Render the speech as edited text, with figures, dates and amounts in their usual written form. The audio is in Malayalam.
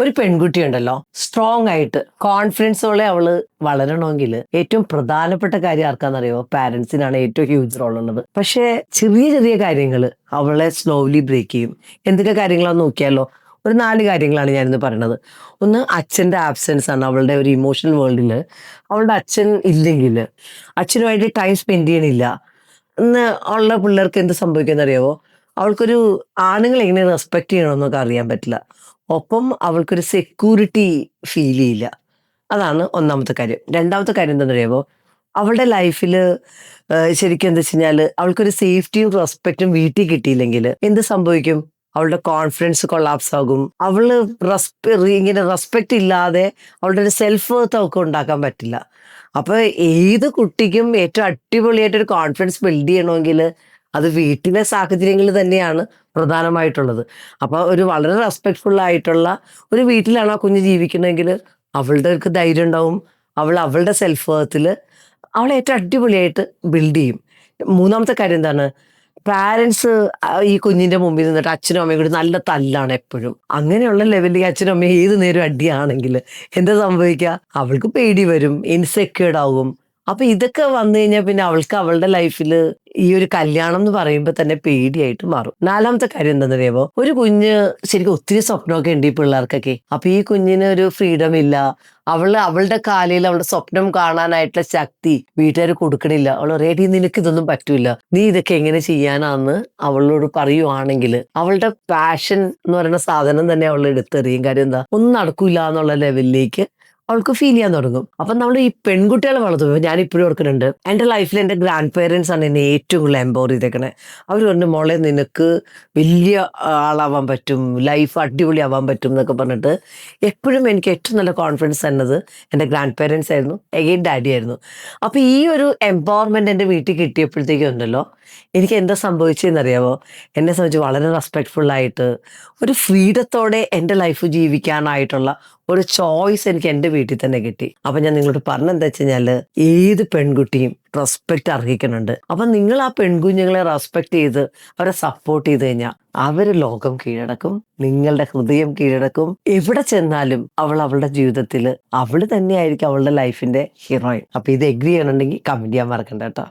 ഒരു പെൺകുട്ടി ഉണ്ടല്ലോ, സ്ട്രോങ് ആയിട്ട് കോൺഫിഡൻസോടെ അവള് വളരണമെങ്കിൽ ഏറ്റവും പ്രധാനപ്പെട്ട കാര്യം ആർക്കാന്നറിയോ? പാരന്റ്സിനാണ് ഏറ്റവും ഹ്യൂജ് റോൾ ഉള്ളത്. പക്ഷേ ചെറിയ ചെറിയ കാര്യങ്ങൾ അവളെ സ്ലോലി ബ്രേക്ക് ചെയ്യും. എന്തൊക്കെ കാര്യങ്ങളാന്ന് നോക്കിയാലോ? ഒരു 4 കാര്യങ്ങളാണ് ഞാനിന്ന് പറയുന്നത്. ഒന്ന്, അച്ഛൻ്റെ ആബ്സെൻസ് ആണ്. അവളുടെ ഒരു ഇമോഷണൽ വേൾഡിൽ അവളുടെ അച്ഛൻ ഇല്ലെങ്കിൽ, അച്ഛനുമായിട്ട് ടൈം സ്പെൻഡ് ചെയ്യണില്ല ഇന്ന് ഉള്ള പിള്ളേർക്ക് എന്ത് സംഭവിക്കുന്നറിയാവോ? അവൾക്കൊരു ആണുങ്ങളെ എങ്ങനെ റെസ്പെക്ട് ചെയ്യണമെന്നൊക്കെ അറിയാൻ പറ്റില്ല. ഒപ്പം അവൾക്കൊരു സെക്യൂരിറ്റി ഫീൽ ചെയ്യില്ല. അതാണ് ഒന്നാമത്തെ കാര്യം. രണ്ടാമത്തെ കാര്യം എന്താണെന്നറിയാമോ? അവളുടെ ലൈഫിൽ ശരിക്കും എന്താ വെച്ച് കഴിഞ്ഞാൽ അവൾക്കൊരു സേഫ്റ്റിയും റെസ്പെക്റ്റും വീട്ടിൽ കിട്ടിയില്ലെങ്കിൽ എന്ത് സംഭവിക്കും? അവളുടെ കോൺഫിഡൻസ് കൊളാപ്സ് ആകും. അവള് ഇങ്ങനെ റെസ്പെക്റ്റ് ഇല്ലാതെ അവളുടെ ഒരു സെൽഫ് വർത്ത് അവൾക്ക് ഉണ്ടാക്കാൻ പറ്റില്ല. അപ്പൊ ഏത് കുട്ടിക്കും ഏറ്റവും അടിപൊളിയായിട്ടൊരു കോൺഫിഡൻസ് ബിൽഡ് ചെയ്യണമെങ്കിൽ അത് വീട്ടിലെ സാഹചര്യങ്ങൾ തന്നെയാണ് പ്രധാനമായിട്ടുള്ളത്. അപ്പൊ ഒരു വളരെ റെസ്പെക്ട്ഫുൾ ആയിട്ടുള്ള ഒരു വീട്ടിലാണ് ആ കുഞ്ഞ് ജീവിക്കുന്നതെങ്കിൽ അവളുടെ ഒരു ധൈര്യം ഉണ്ടാവും. അവളുടെ സെൽഫ് വർത്തിൽ അവളെ ഏറ്റവും അടിപൊളിയായിട്ട് ബിൽഡ് ചെയ്യും. മൂന്നാമത്തെ കാര്യം എന്താണ്? പാരൻസ് ഈ കുഞ്ഞിന്റെ മുമ്പിൽ നിന്നിട്ട് അച്ഛനും അമ്മയും കൂടി നല്ല തല്ലാണ് എപ്പോഴും. അങ്ങനെയുള്ള ലെവലിൽ അച്ഛനും അമ്മയും ഏത് നേരം അടിയാണെങ്കിൽ എന്താ സംഭവിക്കുക? അവൾക്ക് പേടി വരും, ഇൻസെക്യൂർഡ് ആകും. അപ്പൊ ഇതൊക്കെ വന്നു കഴിഞ്ഞാൽ പിന്നെ അവൾക്ക് അവളുടെ ലൈഫിൽ ഈ ഒരു കല്യാണം എന്ന് പറയുമ്പോൾ തന്നെ പേടിയായിട്ട് മാറും. നാലാമത്തെ കാര്യം എന്താണെന്ന് അറിയാമോ? ഒരു കുഞ്ഞ് ശരിക്കും ഒത്തിരി സ്വപ്നമൊക്കെ ഉണ്ട് ഈ പിള്ളേർക്കൊക്കെ. അപ്പൊ ഈ കുഞ്ഞിന് ഒരു ഫ്രീഡം ഇല്ല. അവളുടെ കാലിൽ അവളുടെ സ്വപ്നം കാണാനായിട്ടുള്ള ശക്തി വീട്ടുകാർ കൊടുക്കണില്ല. അവൾ റെഡി, നിനക്ക് ഇതൊന്നും പറ്റൂല, നീ ഇതൊക്കെ എങ്ങനെ ചെയ്യാനാന്ന് അവളോട് പറയുവാണെങ്കിൽ അവളുടെ പാഷൻ എന്ന് പറയുന്ന സാധനം തന്നെ അവൾ എടുത്തെറിയും. കാര്യം എന്താ? ഒന്നും നടക്കൂല എന്നുള്ള ലെവലിലേക്ക് അവൾക്ക് ഫീൽ ചെയ്യാൻ തുടങ്ങും. അപ്പം നമ്മൾ ഈ പെൺകുട്ടികളെ വളർത്തുമ്പോൾ ഞാൻ ഇപ്പോഴും ഓർക്കുന്നുണ്ട്, എൻ്റെ ലൈഫിൽ എൻ്റെ ഗ്രാൻഡ് പേരൻസ് ആണ് എന്നെ ഏറ്റവും കൂടുതൽ എംപവർ ചെയ്തേക്കണേ. അവർ പറഞ്ഞു, മോളെ നിനക്ക് വലിയ ആളാവാൻ പറ്റും, ലൈഫ് അടിപൊളിയാവാൻ പറ്റും എന്നൊക്കെ പറഞ്ഞിട്ട് എപ്പോഴും എനിക്ക് ഏറ്റവും നല്ല കോൺഫിഡൻസ് തന്നത് എൻ്റെ ഗ്രാൻഡ് പേരൻസ് ആയിരുന്നു, എഗെയിൻ ഡാഡി ആയിരുന്നു. അപ്പോൾ ഈ ഒരു എംപവർമെൻറ്റ് എൻ്റെ വീട്ടിൽ കിട്ടിയപ്പോഴത്തേക്കും ഉണ്ടല്ലോ, എനിക്ക് എന്താ സംഭവിച്ചതെന്നറിയാമോ? എന്നെ സംബന്ധിച്ച് വളരെ റെസ്പെക്ട്ഫുള്ളായിട്ട് ഒരു ഫ്രീഡത്തോടെ എൻ്റെ ലൈഫ് ജീവിക്കാനായിട്ടുള്ള ഒരു ചോയ്സ് എനിക്ക് എൻ്റെ വീട്ടിൽ തന്നെ കിട്ടി. അപ്പം ഞാൻ നിങ്ങളോട് പറഞ്ഞെന്താ വെച്ച് കഴിഞ്ഞാൽ, ഏത് പെൺകുട്ടിയും റെസ്പെക്റ്റ് അർഹിക്കുന്നുണ്ട്. അപ്പം നിങ്ങൾ ആ പെൺകുഞ്ഞുങ്ങളെ റെസ്പെക്ട് ചെയ്ത് അവരെ സപ്പോർട്ട് ചെയ്ത് കഴിഞ്ഞാൽ അവർ ലോകം കീഴടക്കും, നിങ്ങളുടെ ഹൃദയം കീഴടക്കും. എവിടെ ചെന്നാലും അവളുടെ ജീവിതത്തിൽ അവൾ തന്നെയായിരിക്കും അവളുടെ ലൈഫിന്റെ ഹീറോയിൻ. അപ്പൊ ഇത് എഗ്രി ചെയ്യണമെന്നുണ്ടെങ്കിൽ കമന്റ് ചെയ്യാൻ മറക്കണ്ട കേട്ടോ.